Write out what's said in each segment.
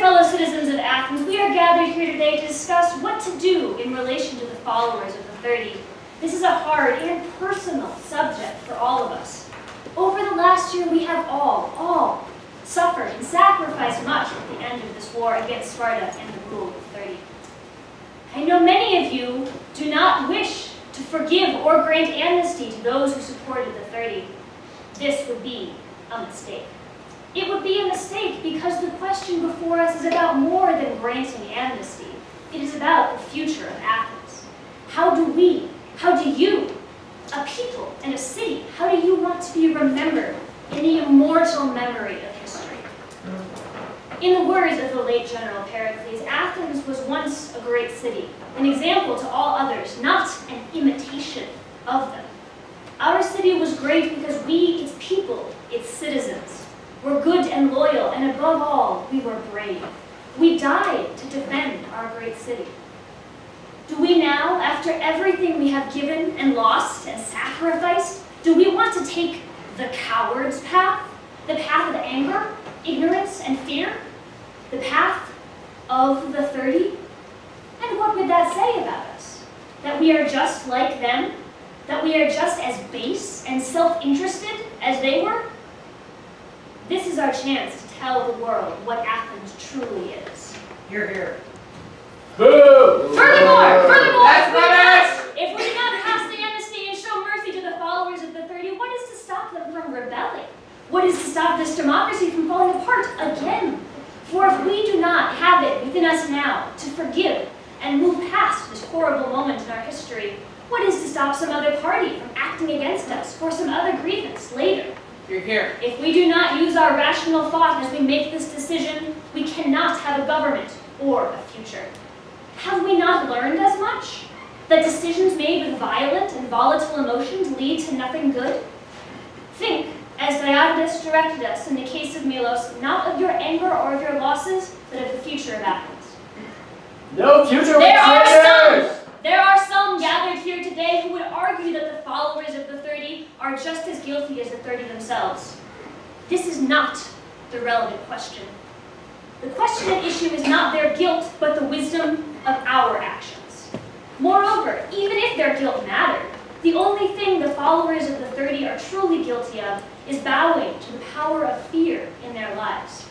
fellow citizens of Athens, we are gathered here today to discuss what to do in relation to the followers of the 30. This is a hard and personal subject for all of us. Over the last year, we have all suffered and sacrificed much at the end of this war against Sparta and the rule of 30. I know many of you do not wish to forgive or grant amnesty to those who supported the 30. This would be a mistake. It would be a mistake because the question before us is about more than granting amnesty. It is about the future of Athens. How do you, a people and a city, how do you want to be remembered in the immortal memory of history? In the words of the late General Pericles, Athens was once a great city, an example to all others, not an imitation of them. Our city was great because we, its people, its citizens, were good and loyal, and above all, we were brave. We died to defend our great city. Do we now, after everything we have given and lost and sacrificed, do we want to take the coward's path? The path of anger, ignorance, and fear? The path of the 30? And what would that say about us? That we are just like them? That we are just as base and self-interested as they were? This is our chance to tell the world what Athens truly is. Hear, hear. Boo! Furthermore, That's not us! If we do not pass the amnesty and show mercy to the followers of the 30, what is to stop them from rebelling? What is to stop this democracy from falling apart again? For if we do not have it within us now to forgive and move past this horrible moment in our history, what is to stop some other party from acting against us for some other grievance later? Hear, hear. If we do not use our rational thought as we make this decision, we cannot have a government or a future. Have we not learned as much? That decisions made with violent and volatile emotions lead to nothing good? Think, as Theozotides directed us in the case of Milos, not of your anger or of your losses, but of the future of Athens. No future with There are some gathered here today who would argue that the followers of the 30 are just as guilty as the 30 themselves. This is not the relevant question. The question at issue is not their guilt, but the wisdom of our actions. Moreover, even if their guilt mattered, the only thing the followers of the 30 are truly guilty of is bowing to the power of fear in their lives.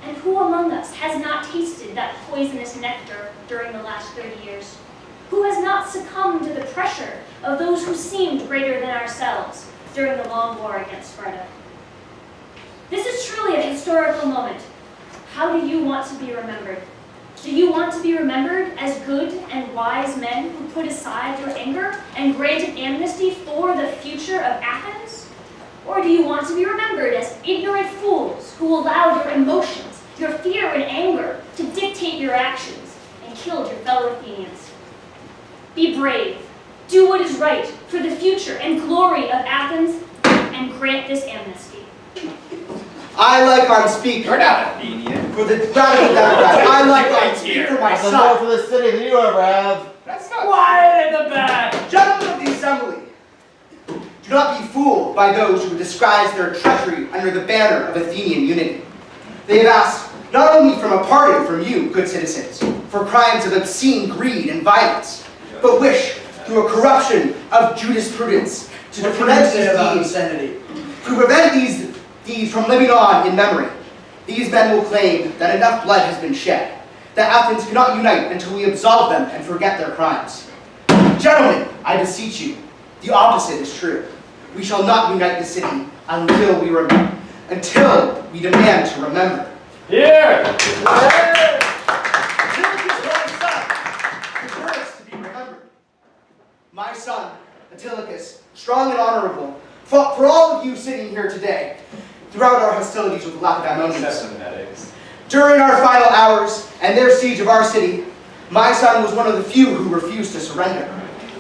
And who among us has not tasted that poisonous nectar during the last 30 years? Who has not succumbed to the pressure of those who seemed greater than ourselves during the long war against Sparta? This is truly a historical moment. How do you want to be remembered? Do you want to be remembered as good and wise men who put aside your anger and granted amnesty for the future of Athens? Or do you want to be remembered as ignorant fools who allowed your emotions, your fear and anger to dictate your actions and killed your fellow Athenians? Be brave. Do what is right for the future and glory of Athens, and grant this amnesty. I, Lycon, speak. You're not Athenian. For the radical Democrats. I, Lycon, speak for my That's more son. for the city than you ever have. That's not Quiet in the back! Gentlemen of the assembly, do not be fooled by those who disguise their treachery under the banner of Athenian unity. They have asked not only from a pardon from you, good citizens, for crimes of obscene greed and violence, but wish, through a corruption of jurisprudence, to prevent these deeds from living on in memory. These men will claim that enough blood has been shed, that Athens cannot unite until we absolve them and forget their crimes. Gentlemen, I beseech you, the opposite is true. We shall not unite the city until we demand to remember. Here! My son, Antilochus, strong and honorable, fought for all of you sitting here today throughout our hostilities with the Lacedaemonians. During our final hours and their siege of our city, my son was one of the few who refused to surrender.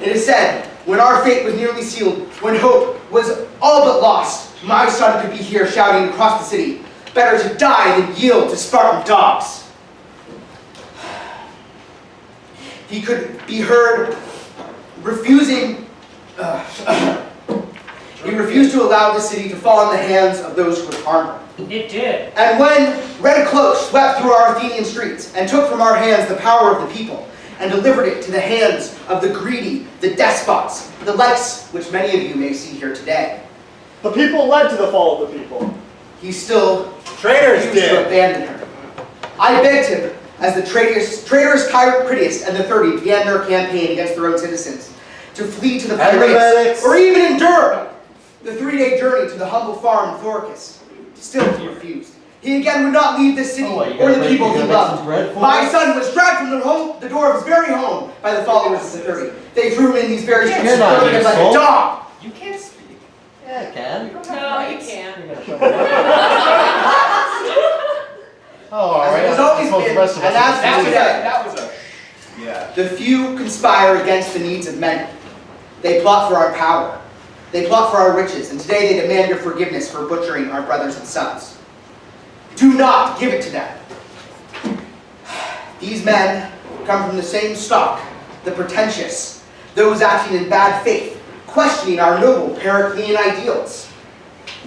It is said, when our fate was nearly sealed, when hope was all but lost, my son could be here shouting across the city, better to die than yield to Spartan dogs. He could be heard refusing He refused to allow the city to fall in the hands of those who would harm her. It did. And when red cloaks swept through our Athenian streets and took from our hands the power of the people and delivered it to the hands of the greedy, the despots, the likes which many of you may see here today, The people led to the fall of the people. he still Traitors refused to abandon her. I begged him, as the traitorous Critias and the 30 began their campaign against their own citizens, to flee to the Piraeus, or even endure the 3-day journey to the humble farm in Thoricus. Still he refused. He again would not leave this city or the people he loved. My son was dragged from the door of his very home by the followers of the 30. They threw him in these very streets and burned him like a dog. You can't speak. Yeah, I can. No, you can't. Oh, all As right. it has always been, and as today, That was a. Yeah. the few conspire against the needs of many. They plot for our power. They plot for our riches, and today they demand your forgiveness for butchering our brothers and sons. Do not give it to them. These men come from the same stock, the pretentious, those acting in bad faith, questioning our noble Periclean ideals,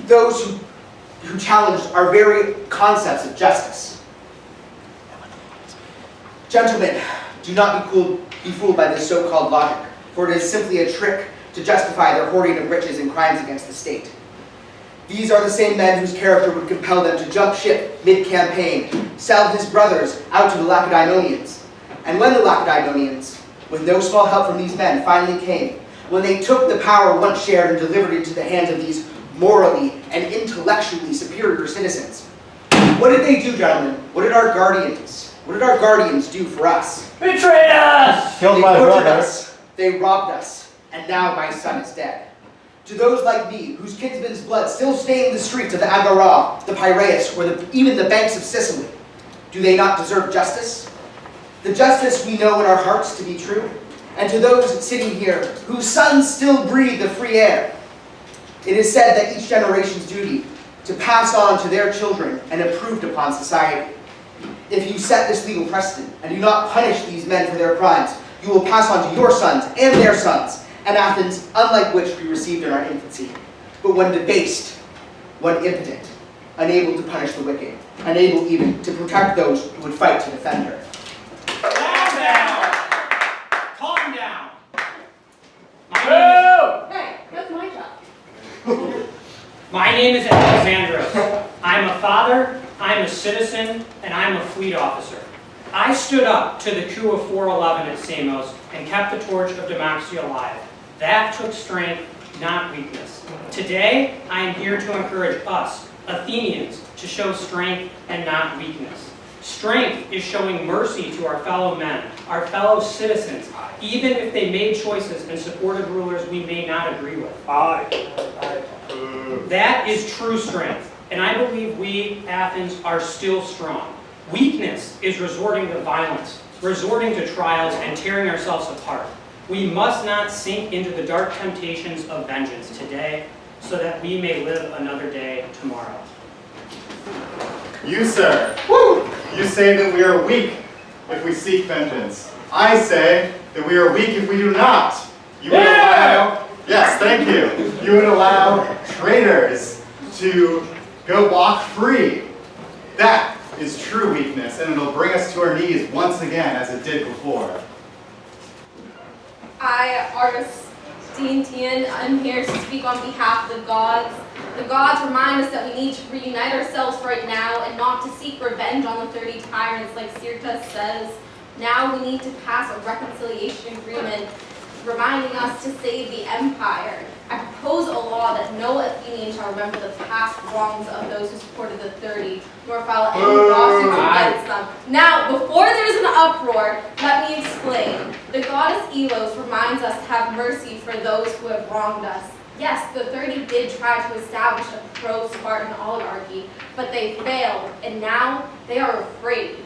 those who challenge our very concepts of justice. Gentlemen, do not be fooled by this so-called logic, for it is simply a trick to justify their hoarding of riches and crimes against the state. These are the same men whose character would compel them to jump ship mid-campaign, sell his brothers out to the Lacedaemonians. And when the Lacedaemonians, with no small help from these men, finally came, when they took the power once shared and delivered it into the hands of these morally and intellectually superior citizens, what did they do, gentlemen? What did our guardians do for us? Betrayed us! Killed They my butchered brother. us, they robbed us, and now my son is dead. To those like me, whose kinsman's blood still stains the streets of the Agora, the Piraeus, or even the banks of Sicily, do they not deserve justice? The justice we know in our hearts to be true, and to those sitting here, whose sons still breathe the free air. It is said that each generation's duty to pass on to their children an improved upon society. If you set this legal precedent and do not punish these men for their crimes, you will pass on to your sons and their sons an Athens unlike which we received in our infancy, but one debased, one impotent, unable to punish the wicked, unable even to protect those who would fight to defend her. Calm down. Calm down. Hey, that's my job. My name is Alexandros. I'm a father, I'm a citizen, and I'm a fleet officer. I stood up to the coup of 411 at Samos and kept the torch of democracy alive. That took strength, not weakness. Today, I am here to encourage us, Athenians, to show strength and not weakness. Strength is showing mercy to our fellow men, our fellow citizens, even if they made choices and supported rulers we may not agree with. That is true strength, and I believe we, Athens, are still strong. Weakness is resorting to violence, resorting to trials, and tearing ourselves apart. We must not sink into the dark temptations of vengeance today, so that we may live another day tomorrow. You, sir, you say that we are weak if we seek vengeance. I say that we are weak if we do not. You would allow, yes, thank you. You would allow traitors to go walk free. That is true weakness, and it'll bring us to our knees once again as it did before. I, Aristogeiton, I'm here to speak on behalf of the gods. The gods remind us that we need to reunite ourselves right now and not to seek revenge on the 30 tyrants like Socratics says. Now we need to pass a reconciliation agreement reminding us to save the empire. I propose a law that no Athenian shall remember the past wrongs of those who supported the 30, nor file any lawsuits against them. Now, before there's an uproar, let me explain. The goddess Elos reminds us to have mercy for those who have wronged us. Yes, the 30 did try to establish a pro-Spartan oligarchy, but they failed, and now they are afraid.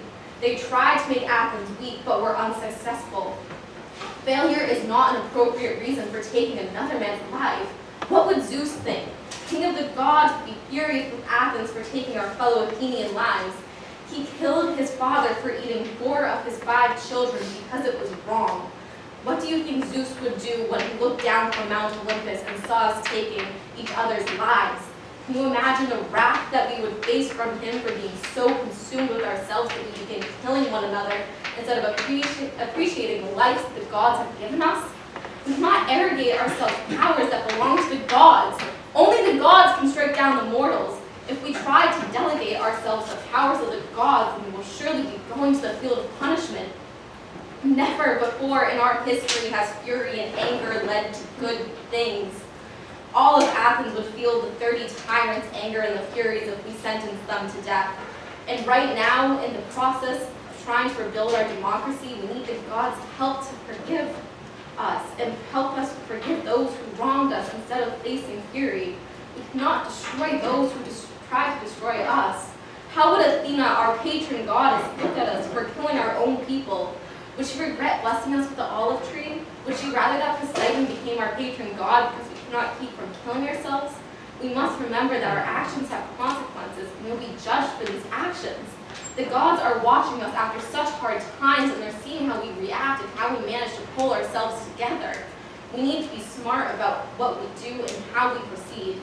They tried to make Athens weak, but were unsuccessful. Failure is not an appropriate reason for taking another man's life. What would Zeus think? King of the gods would be furious with Athens for taking our fellow Athenian lives. He killed his father for eating 4 of his 5 children because it was wrong. What do you think Zeus would do when he looked down from Mount Olympus and saw us taking each other's lives? Can you imagine the wrath that we would face from him for being so consumed with ourselves that we begin killing one another instead of appreciating the lives that the gods have given us? We cannot arrogate ourselves powers that belong to the gods. Only the gods can strike down the mortals. If we try to delegate ourselves the powers of the gods, then we will surely be going to the field of punishment. Never before in our history has fury and anger led to good things. All of Athens would feel the 30 tyrants' anger and the furies if we sentenced them to death. And right now, in the process of trying to rebuild our democracy, we need the gods' help to forgive us and help us forgive those who wronged us instead of facing fury. We cannot destroy those who try to destroy us. How would Athena, our patron goddess, look at us for killing our own people? Would she regret blessing us with the olive tree? Would she rather that Poseidon became our patron god because we cannot keep from killing ourselves? We must remember that our actions have consequences and we'll be judged for these actions. The gods are watching us after such hard times and they're seeing how we react and how we manage to pull ourselves together. We need to be smart about what we do and how we proceed.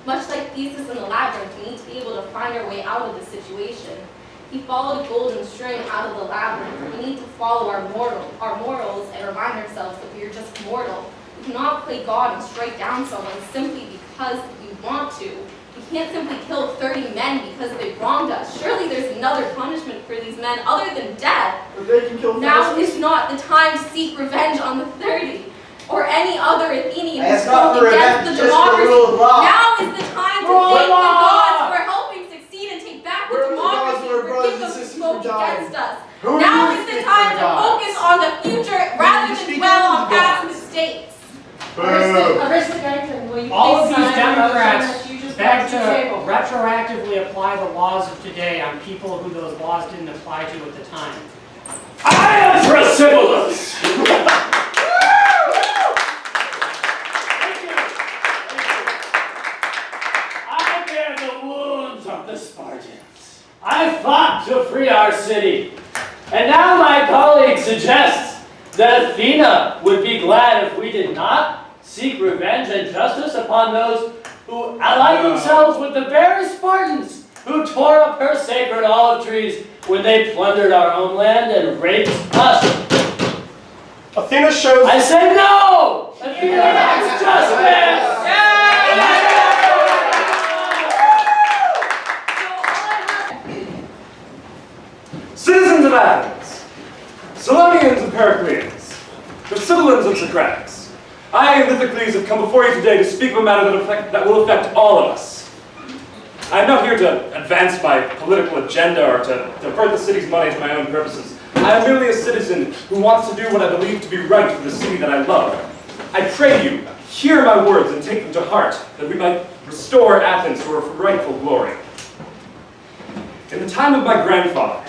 Much like Theseus in the labyrinth, we need to be able to find our way out of the situation. He followed a golden string out of the labyrinth. We need to follow our morals and remind ourselves that we are just mortal. We cannot play God and strike down someone simply because we want to. We can't simply kill 30 men because they wronged us. Surely there's another punishment for these men other than death. But they can kill Now thousands. is not the time to seek revenge on the 30 or any other Athenian who It's not spoke for against revenge, the just for the rule of democracy. law. Now is the time to Rule of thank the law. gods for helping succeed and take back the Where are the gods democracy where and brothers forgive and those who sisters spoke are dying? against us. Who do Now you is the think time are to gods? focus on the future rather you than speak dwell of on the past gods? mistakes. Aristogeiton, will you All of please these sign the motion Democrats that you just beg brought to to the table? retroactively apply the laws of today on people who those laws didn't apply to at the time. I am Thrasybulus! I bear the wounds of the Spartans. I fought to free our city. And now my colleague suggests that Athena would be glad if we did not seek revenge and justice upon those who allied themselves with the very Spartans who tore up her sacred olive trees when they plundered our homeland and raped us. Athena shows. I say no! Athena wants justice! Citizens of Athens, Solonians and Pericleans, Thrasybulans and Socratics, I, Lithicles, have come before you today to speak of a matter that will affect all of us. I am not here to advance my political agenda or to divert the city's money to my own purposes. I am merely a citizen who wants to do what I believe to be right for the city that I love. I pray you, hear my words and take them to heart, that we might restore Athens to her rightful glory. In the time of my grandfather,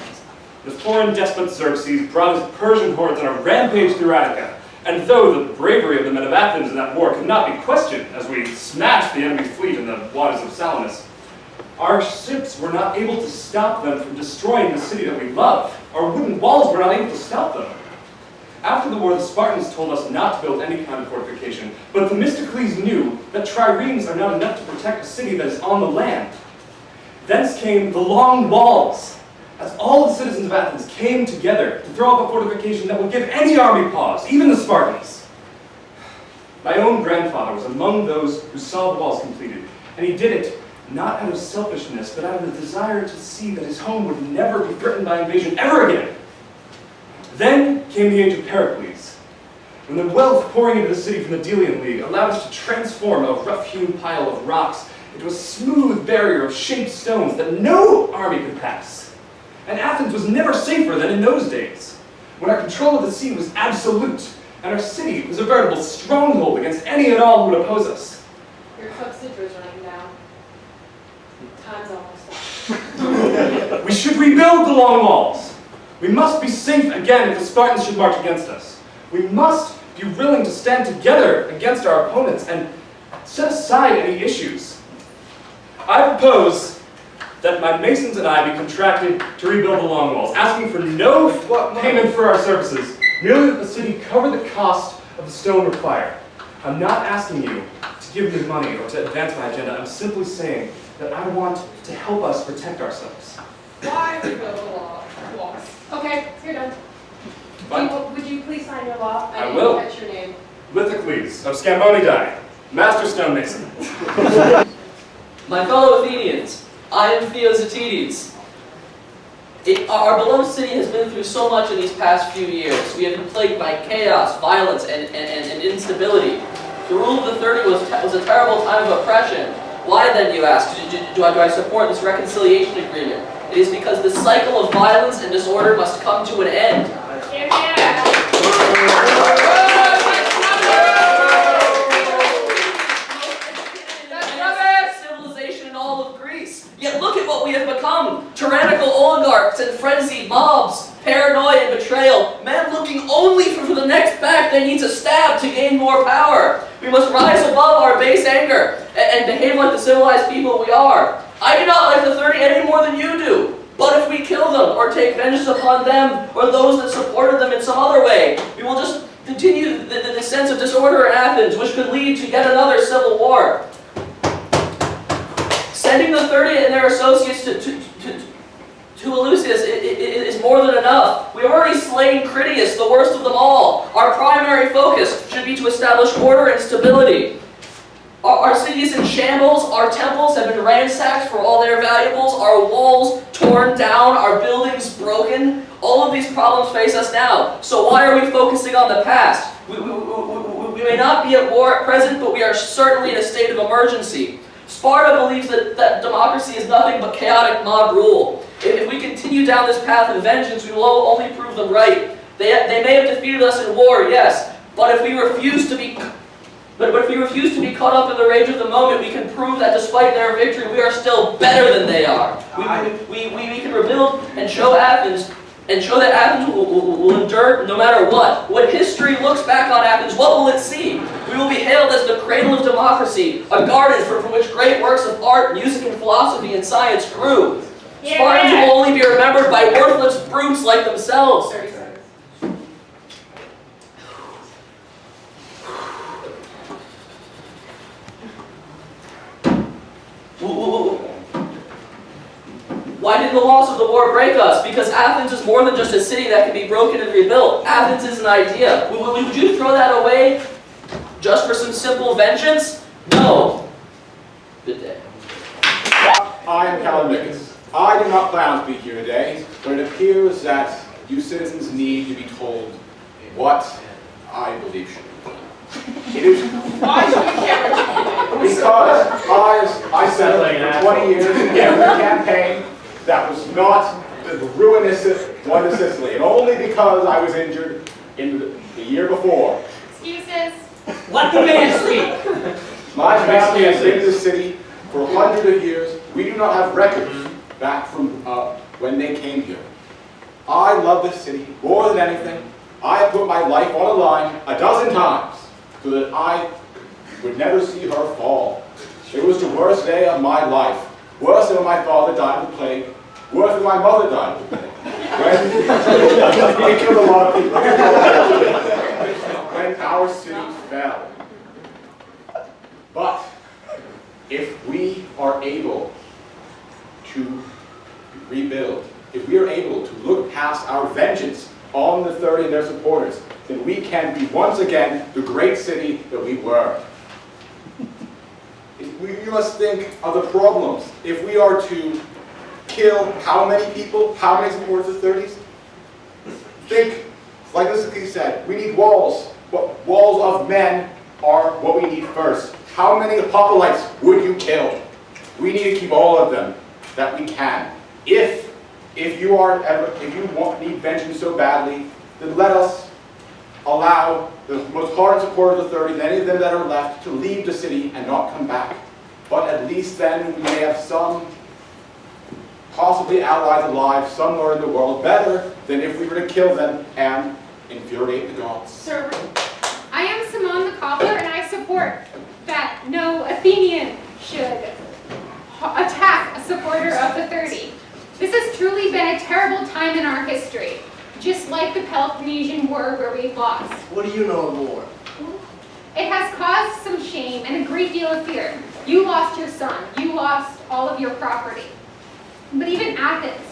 the foreign despot Xerxes brought his Persian hordes on a rampage through Attica, and though the bravery of the men of Athens in that war could not be questioned as we smashed the enemy's fleet in the waters of Salamis, our ships were not able to stop them from destroying the city that we love. Our wooden walls were not able to stop them. After the war, the Spartans told us not to build any kind of fortification, but Themistocles knew that triremes are not enough to protect a city that is on the land. Thence came the long walls, as all the citizens of Athens came together to throw up a fortification that would give any army pause, even the Spartans. My own grandfather was among those who saw the walls completed, and he did it not out of selfishness, but out of the desire to see that his home would never be threatened by invasion ever again. Then came the age of Pericles, when the wealth pouring into the city from the Delian League allowed us to transform a rough-hewn pile of rocks into a smooth barrier of shaped stones that no army could pass. And Athens was never safer than in those days, when our control of the sea was absolute, and our city was a veritable stronghold against any and all who would oppose us. Your clepsydra's running down. Time's almost up. We should rebuild the long walls. We must be safe again if the Spartans should march against us. We must be willing to stand together against our opponents and set aside any issues. I propose that my masons and I be contracted to rebuild the long walls, asking for no payment for our services, merely that the city cover the cost of the stone required. I'm not asking you to give me money or to advance my agenda. I'm simply saying that I want to help us protect ourselves. Why we go to laws? Okay, you're done. Would you please sign your law? I will. Didn't catch your name. Lithicles of Scambonidae, Master Stonemason. My fellow Athenians, I am Theozotides. Our beloved city has been through so much in these past few years. We have been plagued by chaos, violence, and instability. The rule of the 30 was a terrible time of oppression. Why then, you ask, do I support this reconciliation agreement? It is because the cycle of violence and disorder must come to an end. Civilization in all of Greece. Yet look at what we have become. Tyrannical oligarchs and frenzied mobs, paranoia and betrayal, men looking only for the next back they need to stab to gain more power. We must rise above our base anger and behave like the civilized people we are. I do not like the 30 any more than you do. But if we kill them or take vengeance upon them or those that supported them in some other way, we will just continue the sense of disorder in Athens, which could lead to yet another civil war. Sending the 30 and their associates to Eleusis is more than enough. We have already slain Critias, the worst of them all. Our primary focus should be to establish order and stability. Our city is in shambles, our temples have been ransacked for all their valuables, our walls torn down, our buildings broken. All of these problems face us now. So why are we focusing on the past? We may not be at war at present, but we are certainly in a state of emergency. Sparta believes that democracy is nothing but chaotic mob rule. If we continue down this path of vengeance, we will only prove them right. They may have defeated us in war, yes, but if we refuse to be caught up in the rage of the moment, we can prove that despite their victory, we are still better than they are. We can rebuild and show that Athens will endure no matter what. When history looks back on Athens, what will it see? We will be hailed as the cradle of democracy, a garden from which great works of art, music, and philosophy and science grew. Spartans will only be remembered by worthless brutes like themselves. Why did the loss of the war break us? Because Athens is more than just a city that can be broken and rebuilt. Athens is an idea. Would you throw that away just for some simple vengeance? No. Good day. I am Kallimakhos. I do not plan to speak here today, but it appears that you citizens need to be told what I believe should be done. It is Why should we care what you do? because I served for 20 years in every campaign that was not the ruinous one to Sicily, and only because I was injured in the year before. Excuses. Let the man speak. My family has been in the city for hundreds of years. We do not have records back from when they came here. I love this city more than anything. I have put my life on the line a dozen times so that I would never see her fall. It was the worst day of my life. Worse than when my father died of the plague. Worse than my mother died of the plague. They killed a lot of people. When our city fell. But if we are able to rebuild, if we are able to look past our vengeance on the 30 and their supporters, then we can be once again the great city that we were. We must think of the problems. If we are to kill how many people, how many supporters of the 30s? Think, like Lithicles said, we need walls. But walls of men are what we need first. How many hoplites would you kill? We need to keep all of them that we can. If you need vengeance so badly, then let us allow the most hard supporters of the 30, any of them that are left, to leave the city and not come back. But at least then we may have some possibly allies alive somewhere in the world, better than if we were to kill them and infuriate the gods. Sir, I am Simone the Cobbler, and I support that no Athenian should attack a supporter of the 30. This has truly been a terrible time in our history. just like the Peloponnesian War where we lost. What do you know of war? It has caused some shame and a great deal of fear. You lost your son. You lost all of your property. But even Athens,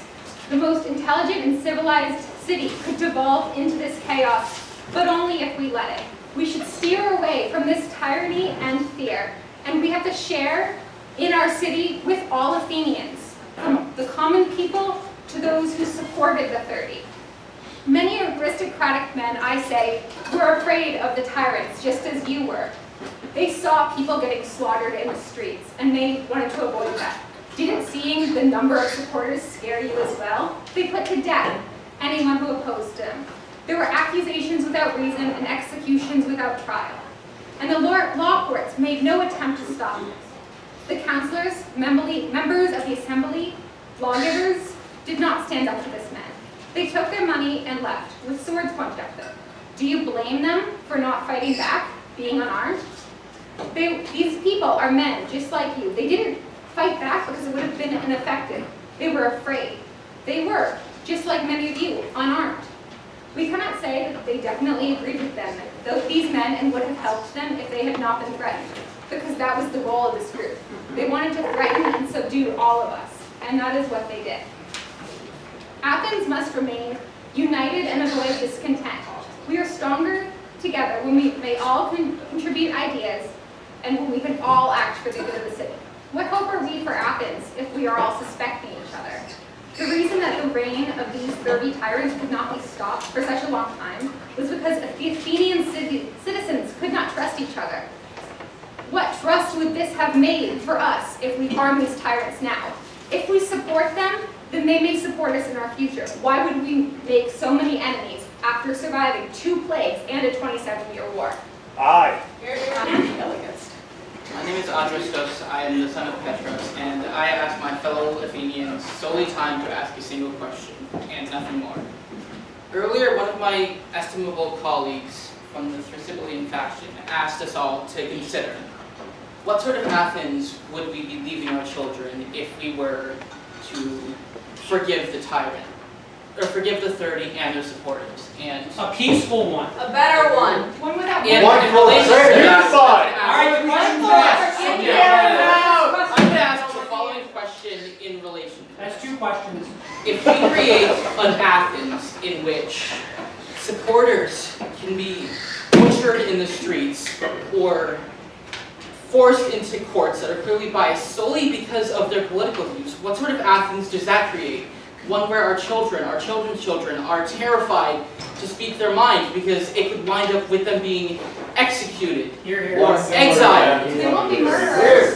the most intelligent and civilized city, could devolve into this chaos, but only if we let it. We should steer away from this tyranny and fear, and we have to share in our city with all Athenians, from the common people to those who supported the 30. Many aristocratic men, I say, were afraid of the tyrants, just as you were. They saw people getting slaughtered in the streets, and they wanted to avoid that. Didn't seeing the number of supporters scare you as well? They put to death anyone who opposed them. There were accusations without reason and executions without trial. And the law courts made no attempt to stop this. The councillors, members of the assembly, lawgivers, did not stand up to this man. They took their money and left, with swords pointed at them. Do you blame them for not fighting back, being unarmed? These people are men, just like you. They didn't fight back because it would have been ineffective. They were afraid. They were, just like many of you, unarmed. We cannot say that they definitely agreed with them, these men, and would have helped them if they had not been threatened, because that was the goal of this group. They wanted to threaten and subdue all of us, and that is what they did. Athens must remain united and avoid discontent. We are stronger together when we may all contribute ideas and when we can all act for the good of the city. What hope are we for Athens if we are all suspecting each other? The reason that the reign of these 30 tyrants could not be stopped for such a long time was because the Athenian citizens could not trust each other. What trust would this have made for us if we arm these tyrants now? If we support them, then they may support us in our future. Why would we make so many enemies after surviving 2 plagues and a 27-year war? Aye. My name is Aristogeiton. I am the son of Petros, and I ask my fellow Athenians solely time to ask a single question, and nothing more. Earlier, one of my estimable colleagues from the Thrasybulan faction asked us all to consider what sort of Athens would we be leaving our children if we were to forgive the tyrant, or forgive the 30 and their supporters, and A peaceful one. A better one. One without in One relation to for that, unified. All right, the question's asked. I'm going to ask the following question in relation to That's this. 2 questions. If we create an Athens in which supporters can be butchered in the streets or forced into courts that are clearly biased solely because of their political views, what sort of Athens does that create? One where our children's children are terrified to speak their mind because it could wind up with them being executed or exiled. They won't be murderers.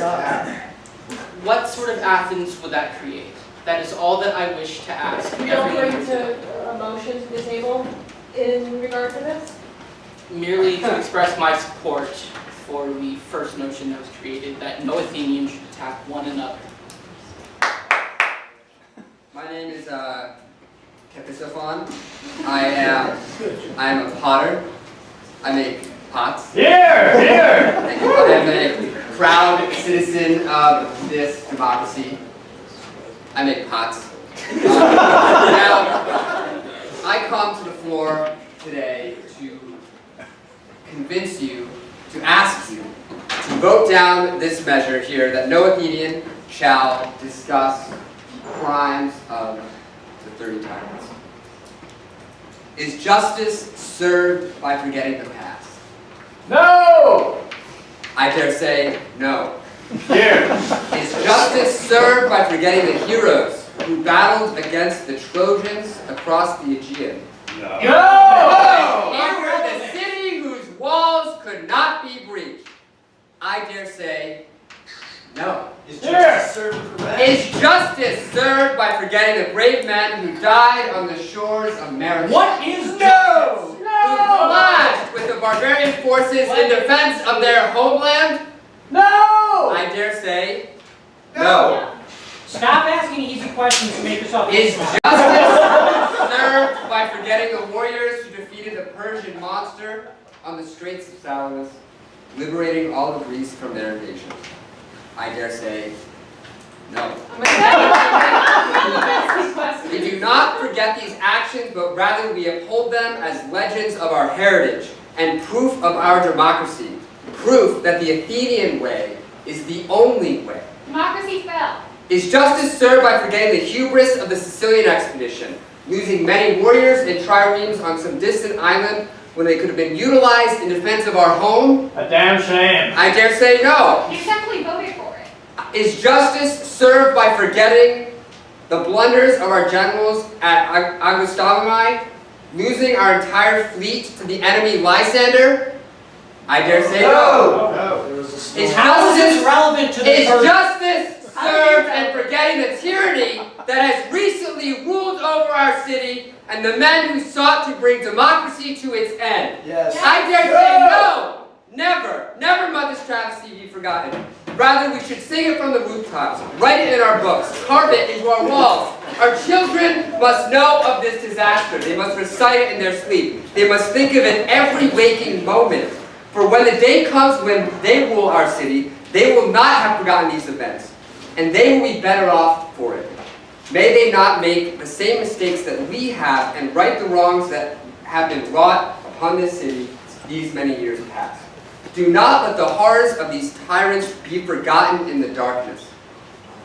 What sort of Athens would that create? That is all that I wish to ask. We don't bring to a motion to the table in regard to this? Merely to express my support for the first notion that was created, that no Athenian should attack one another. My name is Kepisophan. I am a potter. I make pots. Here, here. Thank you. I am a proud citizen of this democracy. I make pots. Now, I come to the floor today to convince you, to ask you, to vote down this measure here that no Athenian shall discuss crimes of the 30 tyrants. Is justice served by forgetting the past? No. I dare say no. Here. Is justice served by forgetting the heroes who battled against the Trojans across the Aegean? No. Here were the city whose walls could not be breached. I dare say no. Is justice served with revenge? Is justice served by forgetting the brave men who died on the shores of Merrill? What is Who clashed with the barbarian forces in defense of their homeland? No. I dare say no. Stop asking easy questions to make yourself Is look smart. justice served by forgetting the warriors who defeated the Persian monster on the Straits of Salamis, liberating all of Greece from their invasion? I dare say no. We do not forget forget these actions, but rather we uphold them as legends of our heritage and proof of our democracy. Proof that the Athenian way is the only way. Democracy fell. Is justice served by forgetting the hubris of the Sicilian expedition, losing many warriors and triremes on some distant island when they could have been utilized in defense of our home? A damn shame. I dare say no. You simply voted for it. Is justice served by forgetting the blunders of our generals at Augustavomi, losing our entire fleet to the enemy Lysander? I dare say no. How is this relevant to the Is person? justice served and forgetting the tyranny that has recently ruled over our city and the men who sought to bring democracy to its end? Yes. I dare say no! Never, never must this travesty be forgotten. Rather, we should sing it from the rooftops, write it in our books, carve it into our walls. Our children must know of this disaster. They must recite it in their sleep. They must think of it every waking moment. For when the day comes when they rule our city, they will not have forgotten these events, and they will be better off for it. May they not make the same mistakes that we have and right the wrongs that have been wrought upon this city these many years past. Do not let the horrors of these tyrants be forgotten in the darkness.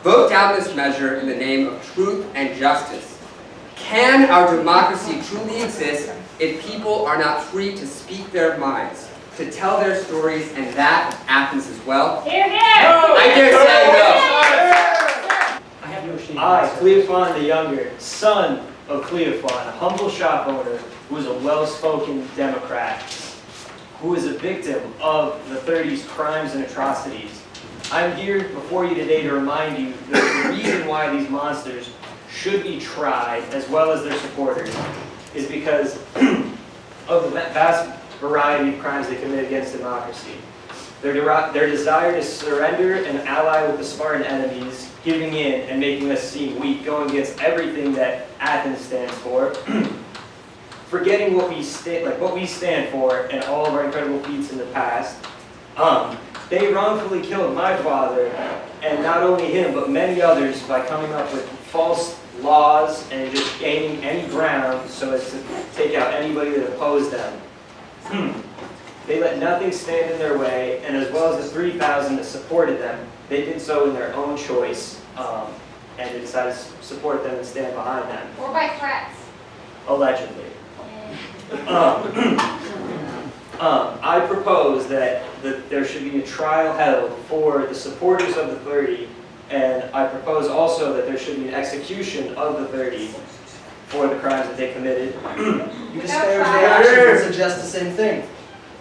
Vote down this measure in the name of truth and justice. Can our democracy truly exist if people are not free to speak their minds, to tell their stories, and that Athens as well? Here, here! I dare say no. I, Cleophon the Younger, son of Cleophon, a humble shop owner who is a well-spoken Democrat, who is a victim of the 30s crimes and atrocities. I'm here before you today to remind you that the reason why these monsters should be tried, as well as their supporters, is because of the vast variety of crimes they commit against democracy. Their desire to surrender and ally with the Spartan enemies, giving in and making us seem weak, going against everything that Athens stands for, forgetting what we stand for and all of our incredible feats in the past. They wrongfully killed my father, and not only him, but many others by coming up with false laws and just gaining any ground so as to take out anybody that opposed them. They let nothing stand in their way, and as well as the 3,000 that supported them, they did so in their own choice, and they decided to support them and stand behind them. Or by threats. Allegedly. I propose that there should be a trial held for the supporters of the 30, and I propose also that there should be an execution of the 30 for the crimes that they committed. You actually suggest the same thing.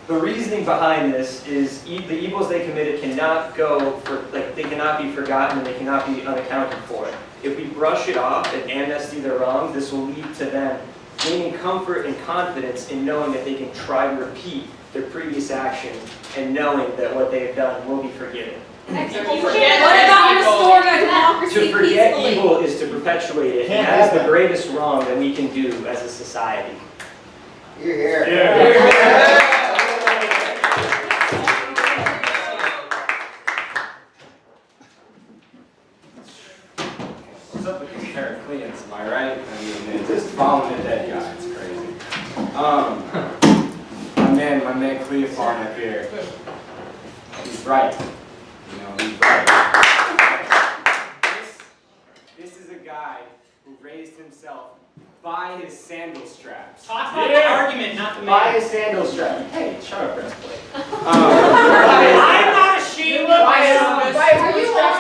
The reasoning behind this is the evils they committed cannot they cannot be forgotten and they cannot be unaccounted for. If we brush it off and amnesty their wrongs, this will lead to them gaining comfort and confidence in knowing that they can try to repeat their previous actions and knowing that what they have done will be forgiven. What about restoring our democracy To forget peacefully? evil is to perpetuate it, and that is the greatest wrong that we can do as a society. You're here. What's up with these Pericleans, am I right? I mean, they're just following the dead guy, it's crazy. My man Cleophon up here, he's right. You know, he's right. This is a guy who raised himself by his sandal straps. Talk about the argument, not the man. By his sandal strap. Hey, shut up, breastplate. I'm not ashamed of myself. By his bootstraps,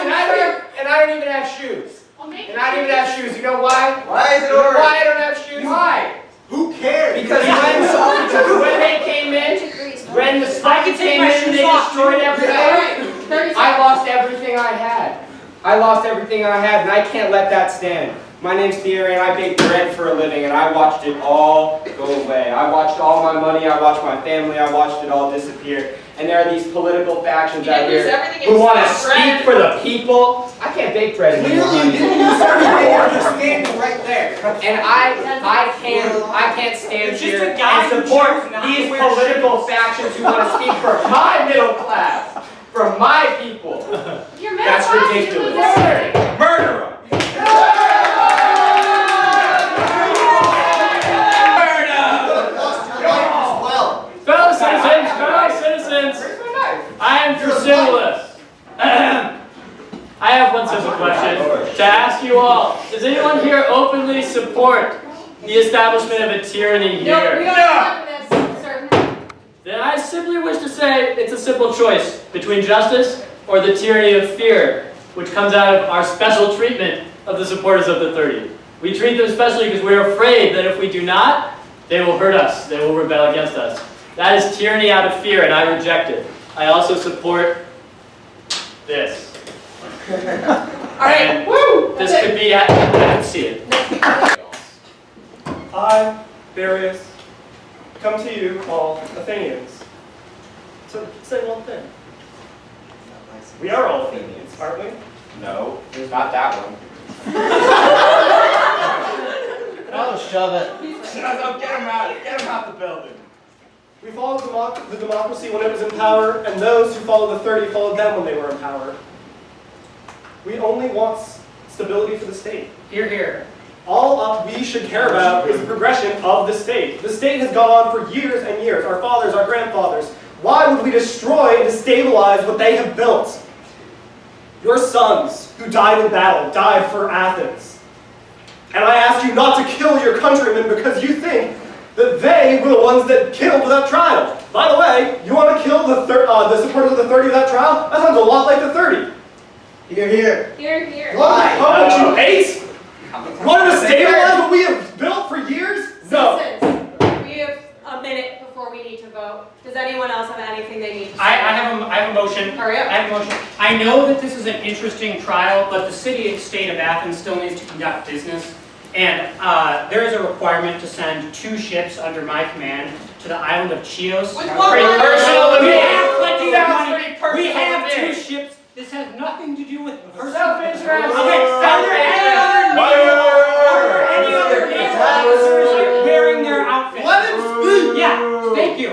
and I don't even have shoes. And I don't even have shoes. You know why? Why is it You know over? why I don't have shoes? Why? Who cares? Because when they came in, when the Spartans came in and they destroyed everything, I lost everything I had. I lost everything I had, and I can't let that stand. My name's Erin, and I bake bread for a living, and I watched it all go away. I watched all my money, I watched my family, I watched it all disappear. And there are these political factions out here who want to speak for the people. I can't bake bread anymore. Clearly, you didn't use everything. You're just standing right there. And I can't stand You're just here a guy and who support chooses not these to wear political factions who want to speak for my middle class, for my people. Your middle That's class ridiculous. is Murder them. ask you all, does anyone here openly support the establishment of a tyranny here? No, we don't have this, sir. Then I simply wish to say it's a simple choice between justice or the tyranny of fear, which comes out of our special treatment of the supporters of the 30. We treat them specially because we're afraid that if we do not, they will hurt us, they will rebel against us. That is tyranny out of fear, and I reject it. I also support this. All right, woo! This could be, I can see it. I, Darius, come to you, all Athenians, to say one thing. We are all Athenians, aren't we? No, not that one. Oh, shove it. Get him out the building. We followed the democracy when it was in power, and those who followed the 30 followed them when they were in power. We only want stability for the state. Hear, hear. All we should care about is the progression of the state. The state has gone on for years and years, our fathers, our grandfathers. Why would we destroy and destabilize what they have built? Your sons, who died in battle, died for Athens. And I ask you not to kill your countrymen because you think that they were the ones that killed without trial. By the way, you want to kill the supporters of the 30 without trial? That sounds a lot like the 30. Here, here. Here, here. You want to become what you hate? You want to destabilize what we have built for years? No. Citizens, we have a minute before we need to vote. Does anyone else have anything they need to say? I have a motion. Hurry up. I have a motion. I know that this is an interesting trial, but the city-state of Athens still needs to conduct business. And there is a requirement to send 2 ships under my command to the island of Chios. With what Pretty money? personal to me. We have plenty of Sounds money. pretty personal We have to me. 2 ships. This has nothing to do with personal Self-interest. Okay, are there any other naval officers wearing their outfits? Let him speak! Yeah, thank you.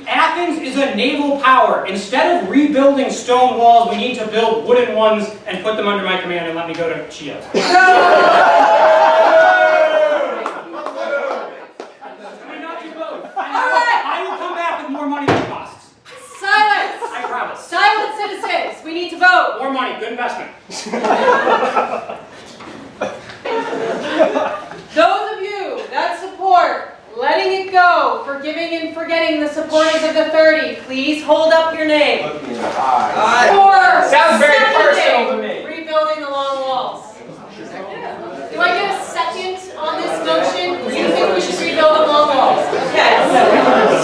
Athens is a naval power. Instead of rebuilding stone walls, we need to build wooden ones and put them under my command and let me go to Chios. I will come back with more money than it costs. Silence! I promise. Silence, citizens! We need to vote! More money, good investment. Those of you that support letting it go, forgiving and forgetting the supporters of the 30, please hold up your name. Look me in the eyes. Or Sounds very seconding personal to me. rebuilding the long walls. Do I get a second on this motion? Do you think we should rebuild the long walls? Okay.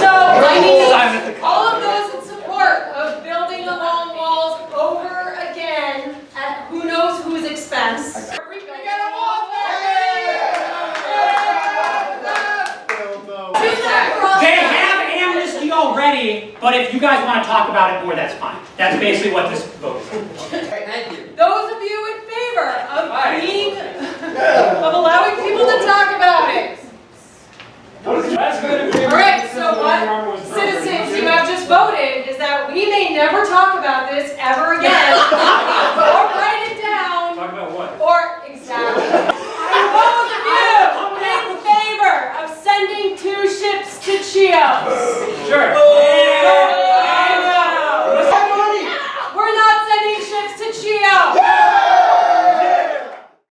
So I need all of those in support of building the long walls over again at who knows whose expense. They have amnesty already, but if you guys want to talk about it more, that's fine. That's basically what this vote is. Thank you. Those of you in favor of allowing people to talk about it. Alright, so what citizens you have just voted is that we may never talk about this ever again. Or write it down. Talk about what? Or exactly. And those of you in favor of sending 2 ships to Chios. Sure.